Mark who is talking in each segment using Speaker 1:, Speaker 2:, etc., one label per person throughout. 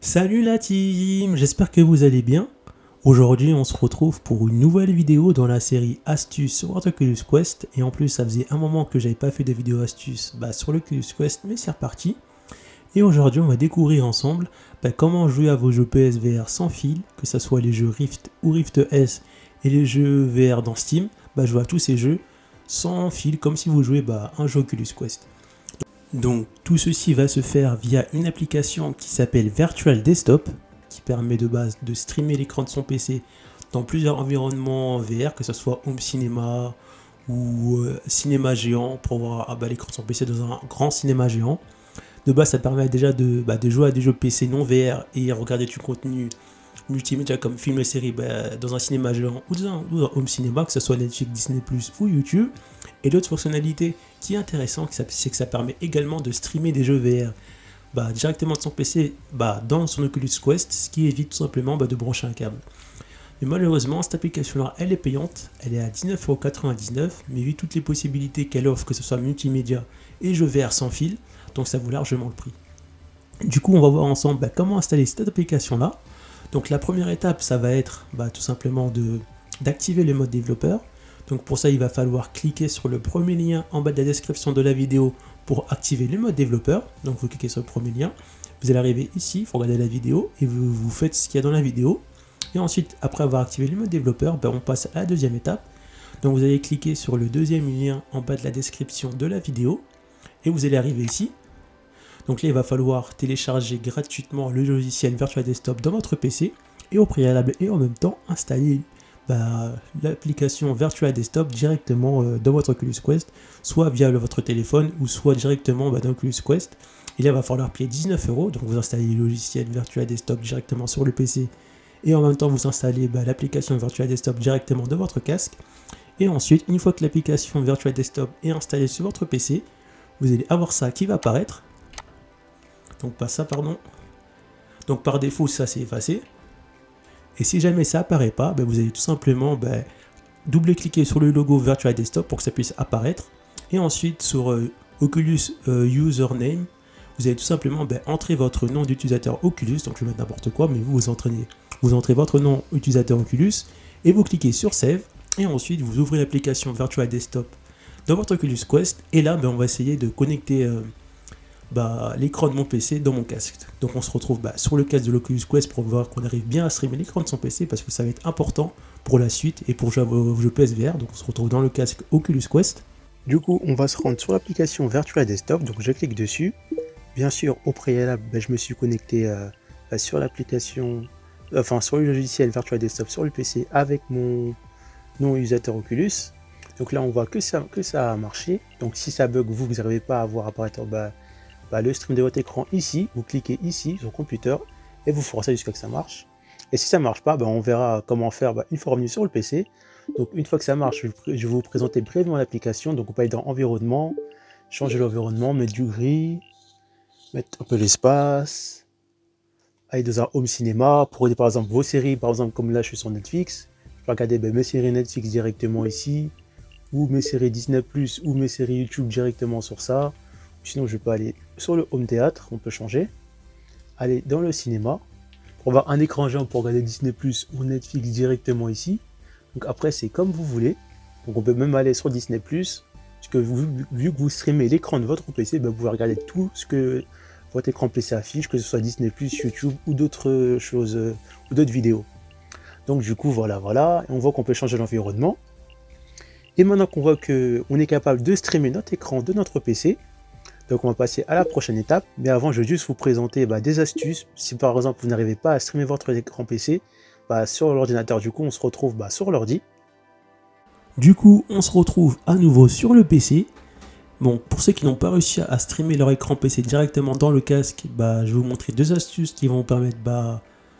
Speaker 1: Salut la team, j'espère que vous allez bien. Aujourd'hui on se retrouve pour une nouvelle vidéo dans la série astuces sur votre Oculus Quest. Et en plus ça faisait un moment que j'avais pas fait de vidéo astuces sur l'Oculus Quest, mais c'est reparti. Et aujourd'hui on va découvrir ensemble comment jouer à vos jeux PSVR sans fil, que ce soit les jeux Rift ou Rift S et les jeux VR dans Steam. Jouer à tous ces jeux sans fil comme si vous jouez un jeu Oculus Quest. Donc tout ceci va se faire via une application qui s'appelle Virtual Desktop, qui permet de base de streamer l'écran de son PC dans plusieurs environnements VR, que ce soit home cinéma ou cinéma géant, pour voir l'écran de son PC dans un grand cinéma géant. De base ça permet déjà de jouer à des jeux PC non VR et regarder du contenu multimédia comme film et série dans un cinéma géant ou dans un home cinéma, que ce soit Netflix, Disney+, ou YouTube. Et l'autre fonctionnalité qui est intéressante, c'est que ça permet également de streamer des jeux VR directement de son PC dans son Oculus Quest, ce qui évite tout simplement de brancher un câble. Mais malheureusement, cette application-là, elle est payante, elle est à 19,99 €, mais vu toutes les possibilités qu'elle offre, que ce soit multimédia et jeux VR sans fil, donc ça vaut largement le prix. Du coup, on va voir ensemble comment installer cette application-là. Donc la première étape, ça va être tout simplement d'activer le mode développeur. Donc pour ça, il va falloir cliquer sur le premier lien en bas de la description de la vidéo pour activer le mode développeur. Donc vous cliquez sur le premier lien, vous allez arriver ici, il faut regarder la vidéo et vous faites ce qu'il y a dans la vidéo. Et ensuite, après avoir activé le mode développeur, on passe à la deuxième étape. Donc vous allez cliquer sur le deuxième lien en bas de la description de la vidéo et vous allez arriver ici. Donc là, il va falloir télécharger gratuitement le logiciel Virtual Desktop dans votre PC et au préalable et en même temps installer l'application Virtual Desktop directement dans votre Oculus Quest, soit via votre téléphone ou soit directement dans Oculus Quest. Et là, il va falloir payer 19 €. Donc vous installez le logiciel Virtual Desktop directement sur le PC et en même temps vous installez l'application Virtual Desktop directement dans votre casque. Et ensuite, une fois que l'application Virtual Desktop est installée sur votre PC, vous allez avoir ça qui va apparaître. Donc pas ça, pardon. Donc par défaut, ça c'est effacé. Et si jamais ça apparaît pas, vous allez tout simplement double-cliquer sur le logo Virtual Desktop pour que ça puisse apparaître. Et ensuite sur Oculus Username, vous allez tout simplement entrer votre nom d'utilisateur Oculus. Donc je vais mettre n'importe quoi, mais vous entrez votre nom utilisateur Oculus et vous cliquez sur Save. Et ensuite vous ouvrez l'application Virtual Desktop dans votre Oculus Quest. Et là, on va essayer de connecter l'écran de mon PC dans mon casque. Donc on se retrouve sur le casque de l'Oculus Quest pour voir qu'on arrive bien à streamer l'écran de son PC, parce que ça va être important pour la suite et pour jouer à vos jeux PSVR. Donc on se retrouve dans le casque Oculus Quest. Du coup, on va se rendre sur l'application Virtual Desktop. Donc je clique dessus. Bien sûr, au préalable, je me suis connecté sur l'application, sur le logiciel Virtual Desktop sur le PC avec mon nom utilisateur Oculus. Donc là, on voit que ça a marché. Donc si ça bug, vous n'arrivez pas à voir apparaître le stream de votre écran ici, vous cliquez ici sur computer et vous forcez jusqu'à que ça marche. Et si ça marche pas, on verra comment faire une fois revenu sur le PC. Donc une fois que ça marche, je vais vous présenter brièvement l'application. Donc on peut aller dans environnement, changer l'environnement, mettre du gris, mettre un peu l'espace, aller dans un home cinéma pour regarder par exemple vos séries, par exemple comme là je suis sur Netflix, je vais regarder mes séries Netflix directement ici, ou mes séries Disney+, ou mes séries YouTube directement sur ça. Sinon, je peux aller sur le home théâtre, on peut changer, aller dans le cinéma, pour avoir un écran géant pour regarder Disney+, ou Netflix directement ici. Donc après, c'est comme vous voulez. Donc on peut même aller sur Disney+, parce que vu que vous streamez l'écran de votre PC, vous pouvez regarder tout ce que votre écran PC affiche, que ce soit Disney+, YouTube, ou d'autres choses, ou d'autres vidéos. Donc du coup, voilà, et on voit qu'on peut changer l'environnement. Et maintenant qu'on voit qu'on est capable de streamer notre écran de notre PC, donc on va passer à la prochaine étape, mais avant je vais juste vous présenter des astuces. Si par exemple vous n'arrivez pas à streamer votre écran PC sur l'ordinateur, du coup on se retrouve sur l'ordi. Du coup on se retrouve à nouveau sur le PC. Bon, pour ceux qui n'ont pas réussi à streamer leur écran PC directement dans le casque, je vais vous montrer deux astuces qui vont vous permettre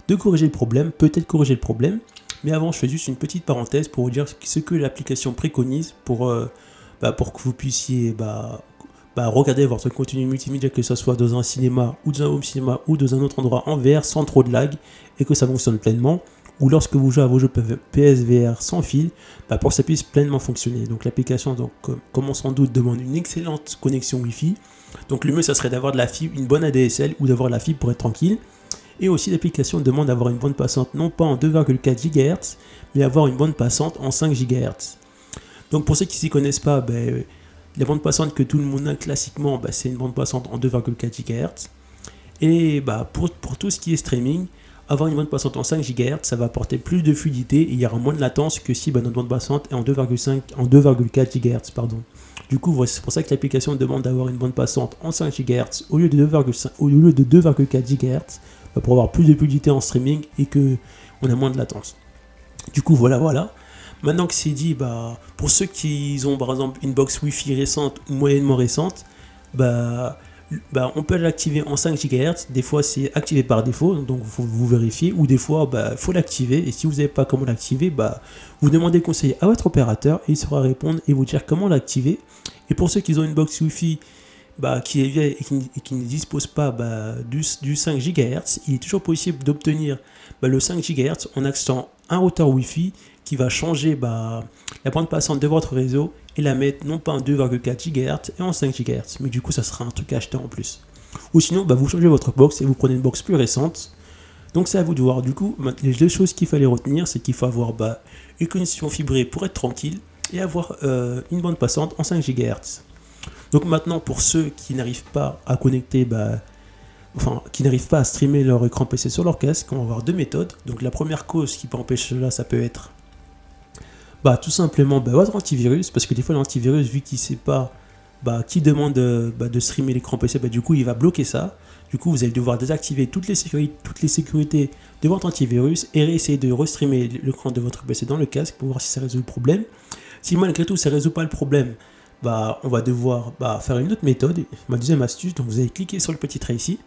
Speaker 1: de corriger le problème, peut-être corriger le problème. Mais avant je fais juste une petite parenthèse pour vous dire ce que l'application préconise pour que vous puissiez regarder votre contenu multimédia, que ce soit dans un cinéma ou dans un home cinéma ou dans un autre endroit en VR sans trop de lag et que ça fonctionne pleinement, ou lorsque vous jouez à vos jeux PSVR sans fil, pour que ça puisse pleinement fonctionner. Donc l'application, comme on s'en doute, demande une excellente connexion Wi-Fi. Donc le mieux ça serait d'avoir de la fibre, une bonne ADSL ou d'avoir la fibre pour être tranquille. Et aussi l'application demande d'avoir une bande passante non pas en 2,4 GHz, mais avoir une bande passante en 5 GHz. Donc pour ceux qui ne s'y connaissent pas, la bande passante que tout le monde a classiquement, c'est une bande passante en 2,4 GHz. Et pour tout ce qui est streaming, avoir une bande passante en 5 GHz, ça va apporter plus de fluidité et il y aura moins de latence que si notre bande passante est en 2,4 GHz. Du coup, c'est pour ça que l'application demande d'avoir une bande passante en 5 GHz au lieu de 2,4 GHz pour avoir plus de fluidité en streaming et qu'on a moins de latence. Du coup, voilà. Maintenant que c'est dit, pour ceux qui ont par exemple une box Wi-Fi récente ou moyennement récente, on peut l'activer en 5 GHz. Des fois, c'est activé par défaut, donc vous vérifiez. Ou des fois, il faut l'activer. Et si vous n'avez pas comment l'activer, vous demandez conseil à votre opérateur et il saura répondre et vous dire comment l'activer. Et pour ceux qui ont une box Wi-Fi qui est vieille et qui ne dispose pas du 5 GHz, il est toujours possible d'obtenir le 5 GHz en achetant un routeur Wi-Fi qui va changer la bande passante de votre réseau et la mettre non pas en 2,4 GHz et en 5 GHz, mais du coup ça sera un truc à acheter en plus. Ou sinon vous changez votre box et vous prenez une box plus récente. Donc c'est à vous de voir. Du coup, les deux choses qu'il fallait retenir, c'est qu'il faut avoir une connexion fibrée pour être tranquille et avoir une bande passante en 5 GHz. Donc maintenant, pour ceux qui n'arrivent pas à connecter, qui n'arrivent pas à streamer leur écran PC sur leur casque, on va avoir deux méthodes. Donc la première cause qui peut empêcher cela, ça peut être tout simplement votre antivirus, parce que des fois l'antivirus, vu qu'il ne sait pas qui demande de streamer l'écran PC, du coup il va bloquer ça. Du coup vous allez devoir désactiver toutes les sécurités de votre antivirus et réessayer de restreamer l'écran de votre PC dans le casque pour voir si ça résout le problème. Si malgré tout ça ne résout pas le problème, on va devoir faire une autre méthode, ma deuxième astuce. Donc vous allez cliquer sur le petit trait ici,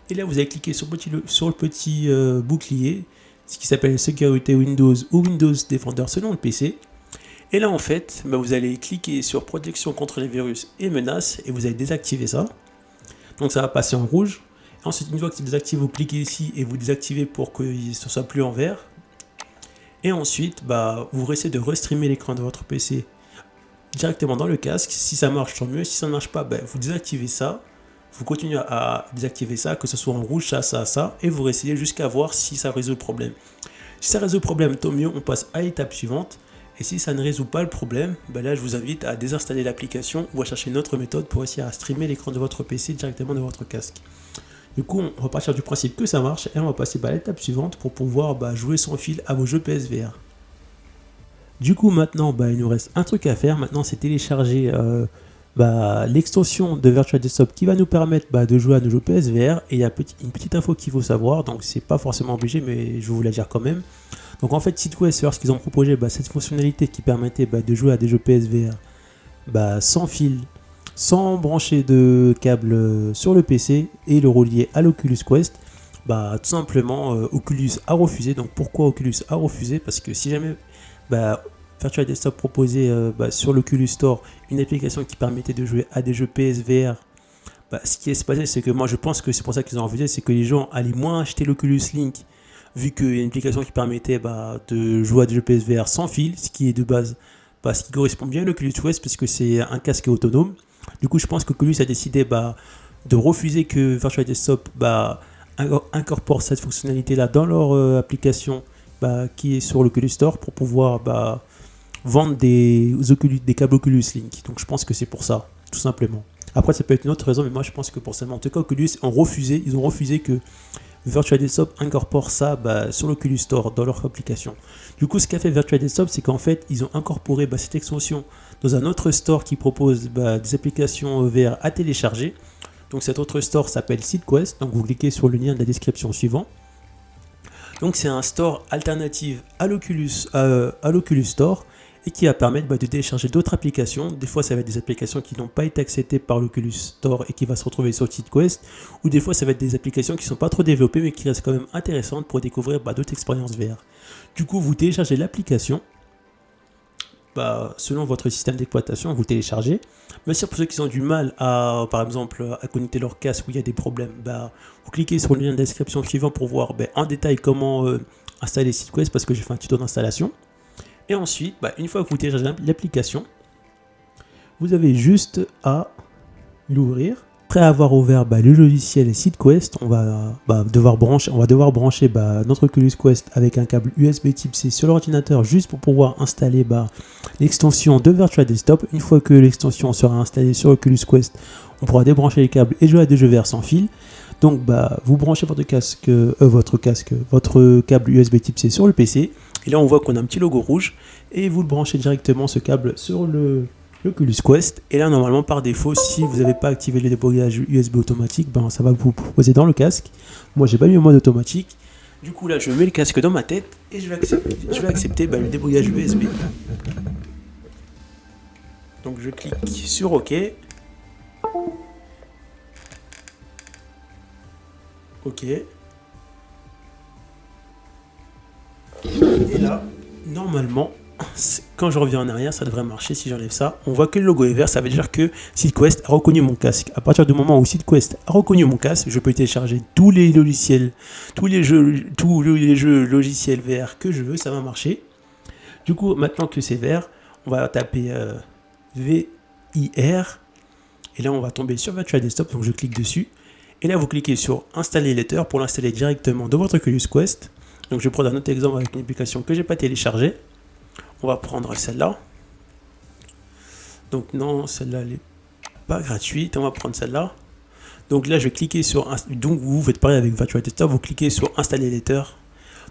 Speaker 1: et là vous allez cliquer sur le petit bouclier, ce qui s'appelle sécurité Windows ou Windows Defender selon le PC. Et là en fait, vous allez cliquer sur protection contre les virus et menaces et vous allez désactiver ça. Donc ça va passer en rouge. Et ensuite, une fois que c'est désactivé, vous cliquez ici et vous désactivez pour que ce soit plus en vert. Et ensuite, vous essayez de restreamer l'écran de votre PC directement dans le casque. Si ça marche, tant mieux. Si ça ne marche pas, vous désactivez ça. Vous continuez à désactiver ça, que ce soit en rouge, ça, et vous essayez jusqu'à voir si ça résout le problème. Si ça résout le problème, tant mieux, on passe à l'étape suivante. Et si ça ne résout pas le problème, là je vous invite à désinstaller l'application ou à chercher une autre méthode pour essayer à streamer l'écran de votre PC directement de votre casque. Du coup, on va partir du principe que ça marche et on va passer à l'étape suivante pour pouvoir jouer sans fil à vos jeux PSVR. Du coup, maintenant, il nous reste un truc à faire. Maintenant, c'est télécharger l'extension de Virtual Desktop qui va nous permettre de jouer à nos jeux PSVR. Et il y a une petite info qu'il faut savoir, donc c'est pas forcément obligé, mais je vais vous la dire quand même. Donc en fait, SidQuest, lorsqu'ils ont proposé cette fonctionnalité qui permettait de jouer à des jeux PSVR sans fil, sans brancher de câble sur le PC et le relier à l'Oculus Quest, tout simplement Oculus a refusé. Donc pourquoi Oculus a refusé? Parce que si jamais Virtual Desktop proposait sur l'Oculus Store une application qui permettait de jouer à des jeux PSVR, ce qui est passé, c'est que moi je pense que c'est pour ça qu'ils ont refusé, c'est que les gens allaient moins acheter l'Oculus Link, vu qu'il y a une application qui permettait de jouer à des jeux PSVR sans fil, ce qui est de base, ce qui correspond bien à l'Oculus Quest, parce que c'est un casque autonome. Du coup, je pense qu'Oculus a décidé de refuser que Virtual Desktop incorpore cette fonctionnalité-là dans leur application qui est sur l'Oculus Store pour pouvoir vendre des câbles Oculus Link. Donc je pense que c'est pour ça, tout simplement. Après, ça peut être une autre raison, mais moi je pense que pour ça. En tout cas, Oculus ils ont refusé que Virtual Desktop incorpore ça sur l'Oculus Store dans leur application. Du coup, ce qu'a fait Virtual Desktop, c'est qu'en fait, ils ont incorporé cette extension dans un autre store qui propose des applications VR à télécharger. Donc cet autre store s'appelle SidQuest. Donc vous cliquez sur le lien de la description suivant. Donc c'est un store alternatif à l'Oculus Store et qui va permettre de télécharger d'autres applications. Des fois, ça va être des applications qui n'ont pas été acceptées par l'Oculus Store et qui va se retrouver sur SidQuest. Ou des fois, ça va être des applications qui ne sont pas trop développées mais qui restent quand même intéressantes pour découvrir d'autres expériences VR. Du coup, vous téléchargez l'application. Selon votre système d'exploitation, vous téléchargez. Mais pour ceux qui ont du mal à connecter leur casque où il y a des problèmes, vous cliquez sur le lien de description suivant pour voir en détail comment installer SidQuest, parce que j'ai fait un tuto d'installation. Et ensuite, une fois que vous téléchargez l'application, vous avez juste à l'ouvrir Après avoir ouvert le logiciel SeedQuest, on va devoir brancher notre Oculus Quest avec un câble USB type C sur l'ordinateur juste pour pouvoir installer l'extension de Virtual Desktop. Une fois que l'extension sera installée sur Oculus Quest, on pourra débrancher les câbles et jouer à des jeux VR sans fil. Donc vous branchez votre câble USB type C sur le PC. Et là on voit qu'on a un petit logo rouge et vous le branchez directement ce câble sur l'Oculus Quest. Et là normalement par défaut, si vous n'avez pas activé le débogage USB automatique, ça va vous proposer dans le casque. Moi j'ai pas mis en mode automatique. Du coup là je mets le casque dans ma tête et je vais accepter le débogage USB. Donc je clique sur OK. OK. Et là, normalement, quand je reviens en arrière, ça devrait marcher si j'enlève ça. On voit que le logo est vert, ça veut dire que SeedQuest a reconnu mon casque. À partir du moment où SeedQuest a reconnu mon casque, je peux télécharger tous les logiciels, tous les jeux logiciels VR que je veux, ça va marcher. Du coup, maintenant que c'est vert, on va taper VIR. Et là, on va tomber sur Virtual Desktop, donc je clique dessus. Et là, vous cliquez sur Installer Later pour l'installer directement dans votre Oculus Quest. Donc, je vais prendre un autre exemple avec une application que je n'ai pas téléchargée. On va prendre celle-là. Donc, non, celle-là, elle n'est pas gratuite. On va prendre celle-là. Donc là, je vais cliquer sur... Donc, vous faites pareil avec Virtual Desktop. Vous cliquez sur Installer Later.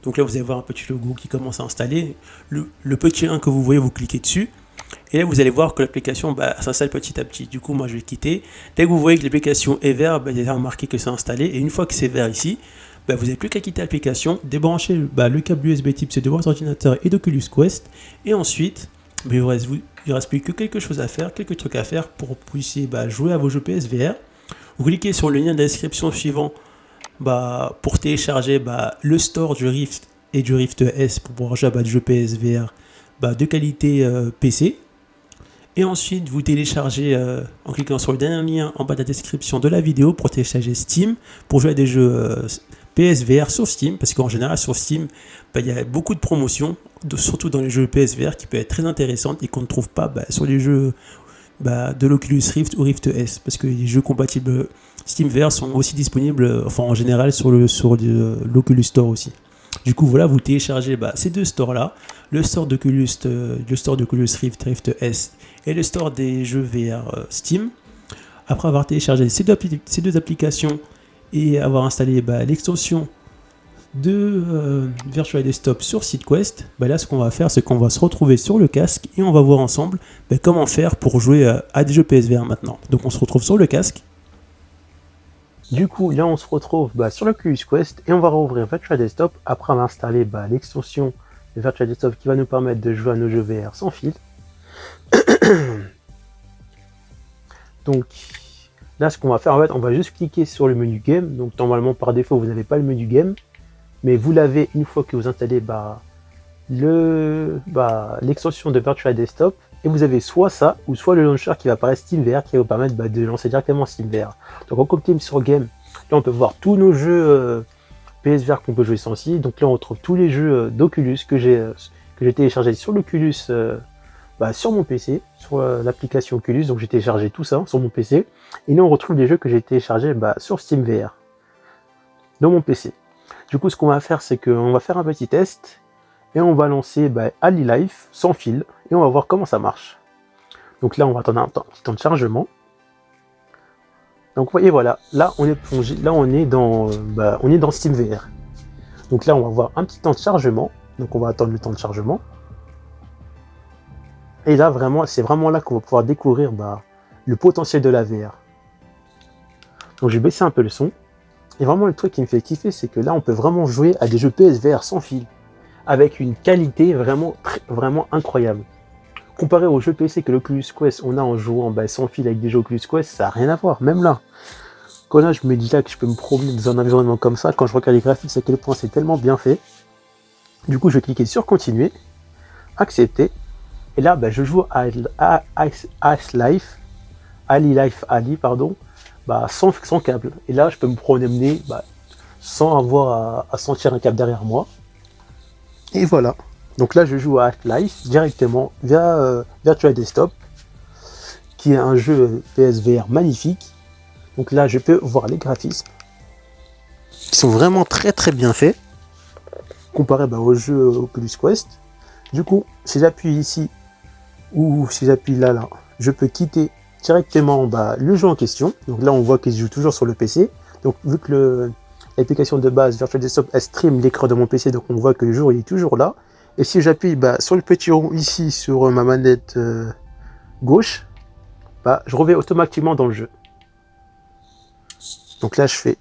Speaker 1: Donc là, vous allez voir un petit logo qui commence à installer. Le petit 1 que vous voyez, vous cliquez dessus. Et là, vous allez voir que l'application s'installe petit à petit. Du coup, moi, je vais quitter. Dès que vous voyez que l'application est vert, il y a marqué que c'est installé. Et une fois que c'est vert ici, vous n'avez plus qu'à quitter l'application, débrancher le câble USB type C de votre ordinateur et d'Oculus Quest. Et ensuite, il ne reste plus que quelques trucs à faire pour que vous puissiez jouer à vos jeux PSVR. Vous cliquez sur le lien de la description suivant pour télécharger le store du Rift et du Rift S pour pouvoir jouer à des jeux PSVR de qualité PC. Et ensuite, vous téléchargez en cliquant sur le dernier lien en bas de la description de la vidéo pour télécharger Steam pour jouer à des jeux PSVR sur Steam. Parce qu'en général, sur Steam, il y a beaucoup de promotions, surtout dans les jeux PSVR qui peuvent être très intéressantes et qu'on ne trouve pas sur les jeux de l'Oculus Rift ou Rift S. Parce que les jeux compatibles Steam VR sont aussi disponibles en général sur l'Oculus Store aussi. Du coup, voilà, vous téléchargez ces deux stores-là, le store d'Oculus Rift, Rift S et le store des jeux VR Steam. Après avoir téléchargé ces deux applications et avoir installé l'extension de Virtual Desktop sur SeedQuest, là, ce qu'on va faire, c'est qu'on va se retrouver sur le casque et on va voir ensemble comment faire pour jouer à des jeux PSVR maintenant. Donc, on se retrouve sur le casque. Du coup, là, on se retrouve sur l'Oculus Quest et on va rouvrir Virtual Desktop après avoir installé l'extension de Virtual Desktop qui va nous permettre de jouer à nos jeux VR sans fil. Donc, là, ce qu'on va faire, en fait, on va juste cliquer sur le menu Game. Donc, normalement, par défaut, vous n'avez pas le menu Game, mais vous l'avez une fois que vous installez l'extension de Virtual Desktop. Et vous avez soit ça, ou soit le launcher qui va apparaître SteamVR, qui va vous permettre de lancer directement SteamVR. Donc on continue sur Game, là on peut voir tous nos jeux PSVR qu'on peut jouer sans fil. Donc là on retrouve tous les jeux d'Oculus que j'ai téléchargés sur l'Oculus, sur mon PC, sur l'application Oculus. Donc j'ai téléchargé tout ça sur mon PC. Et là on retrouve les jeux que j'ai téléchargés sur SteamVR, dans mon PC. Du coup ce qu'on va faire, c'est qu'on va faire un petit test. Et on va lancer Ali Life sans fil et on va voir comment ça marche. Donc là on va attendre un petit temps de chargement. Donc vous voyez, voilà, là on est plongé, là on est dans SteamVR. Donc là on va avoir un petit temps de chargement. Donc on va attendre le temps de chargement. Et là vraiment, c'est vraiment là qu'on va pouvoir découvrir le potentiel de la VR. Donc je vais baisser un peu le son. Et vraiment le truc qui me fait kiffer, c'est que là on peut vraiment jouer à des jeux PSVR sans fil, avec une qualité vraiment incroyable. Comparé aux jeux PC que l'Oculus Quest on a en jouant sans fil avec des jeux Oculus Quest, ça n'a rien à voir. Même là, quand là je me dis là que je peux me promener dans un environnement comme ça, quand je regarde les graphiques, à quel point c'est tellement bien fait. Du coup je vais cliquer sur continuer, accepter, et là je joue à Ali Life, sans câble. Et là je peux me promener sans avoir à sentir un câble derrière moi. Et voilà, donc là je joue à Life directement via Virtual Desktop, qui est un jeu PSVR magnifique. Donc là, je peux voir les graphismes qui sont vraiment très très bien faits comparé au jeu Oculus Quest. Du coup, si j'appuie ici ou si j'appuie là, je peux quitter directement le jeu en question. Donc là, on voit qu'il se joue toujours sur le PC. Donc vu que l'application de base Virtual Desktop elle stream l'écran de mon PC, donc on voit que le jeu il est toujours là. Et si j'appuie sur le petit rond ici sur ma manette gauche, je reviens automatiquement dans le jeu. Donc là, je fais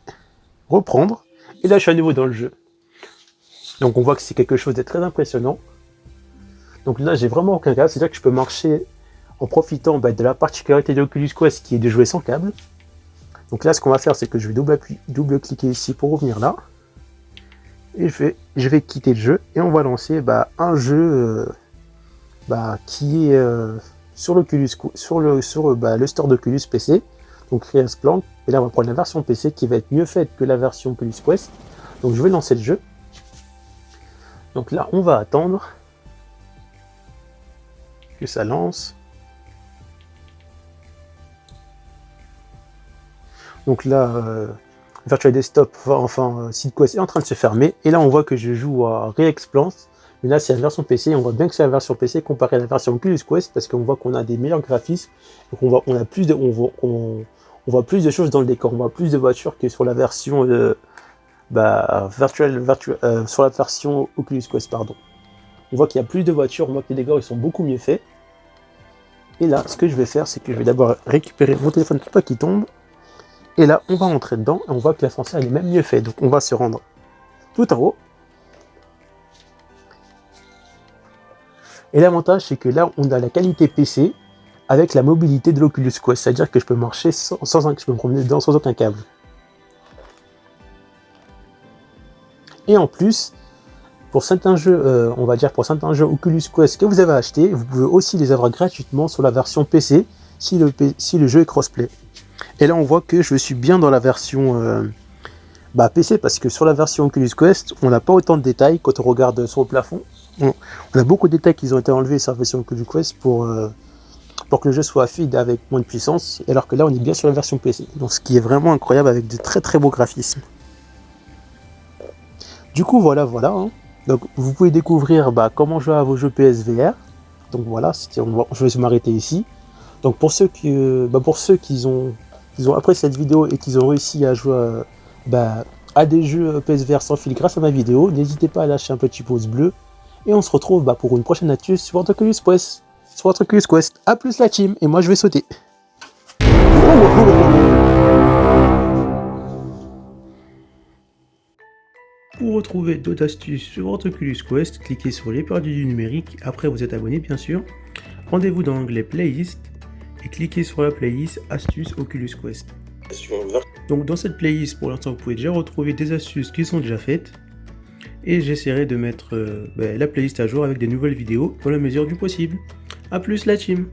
Speaker 1: reprendre et là, je suis à nouveau dans le jeu. Donc on voit que c'est quelque chose de très impressionnant. Donc là, j'ai vraiment aucun câble, c'est-à-dire que je peux marcher en profitant de la particularité de l'Oculus Quest qui est de jouer sans câble. Donc là, ce qu'on va faire, c'est que je vais double-cliquer ici pour revenir là. Et je vais quitter le jeu et on va lancer un jeu qui est sur l'Oculus, sur le store d'Oculus PC. Donc Create Plank. Et là, on va prendre la version PC qui va être mieux faite que la version Oculus Quest. Donc je vais lancer le jeu. Donc là, on va attendre que ça lance. Donc là, Virtual Desktop, SeedQuest est en train de se fermer. Et là, on voit que je joue à Re-Explance. Mais là, c'est la version PC. On voit bien que c'est la version PC comparée à la version Oculus Quest parce qu'on voit qu'on a des meilleurs graphismes. Donc on voit plus de choses dans le décor. On voit plus de voitures que sur la version sur la version Oculus Quest, pardon. On voit qu'il y a plus de voitures. On voit que les décors ils sont beaucoup mieux faits. Et là, ce que je vais faire, c'est que je vais d'abord récupérer mon téléphone pour pas qu'il tombe. Et là, on va rentrer dedans et on voit que l'ascenseur est même mieux fait. Donc on va se rendre tout en haut. Et l'avantage, c'est que là, on a la qualité PC avec la mobilité de l'Oculus Quest. C'est-à-dire que je peux marcher je peux me promener dedans sans aucun câble. Et en plus, pour certains jeux, pour certains jeux Oculus Quest que vous avez achetés, vous pouvez aussi les avoir gratuitement sur la version PC si le jeu est crossplay. Et là, on voit que je suis bien dans la version PC parce que sur la version Oculus Quest, on n'a pas autant de détails quand on regarde sur le plafond. On a beaucoup de détails qui ont été enlevés sur la version Oculus Quest pour que le jeu soit fluide avec moins de puissance, alors que là, on est bien sur la version PC. Donc, ce qui est vraiment incroyable avec de très très beaux graphismes. Du coup, voilà. Hein. Donc, vous pouvez découvrir comment jouer à vos jeux PSVR. Donc voilà, je vais m'arrêter ici. Donc pour ceux qui ont apprécié cette vidéo et qui ont réussi à jouer à des jeux PSVR sans fil grâce à ma vidéo, n'hésitez pas à lâcher un petit pouce bleu. Et on se retrouve pour une prochaine astuce sur votre Oculus Quest. A plus la team, et moi je vais sauter. Pour retrouver d'autres astuces sur votre Oculus Quest, cliquez sur les perdus du numérique, après vous êtes abonné bien sûr. Rendez-vous dans l'onglet Playlist et cliquez sur la playlist Astuces Oculus Quest. Donc dans cette playlist, pour l'instant, vous pouvez déjà retrouver des astuces qui sont déjà faites. Et j'essaierai de mettre la playlist à jour avec des nouvelles vidéos dans la mesure du possible. A plus la team!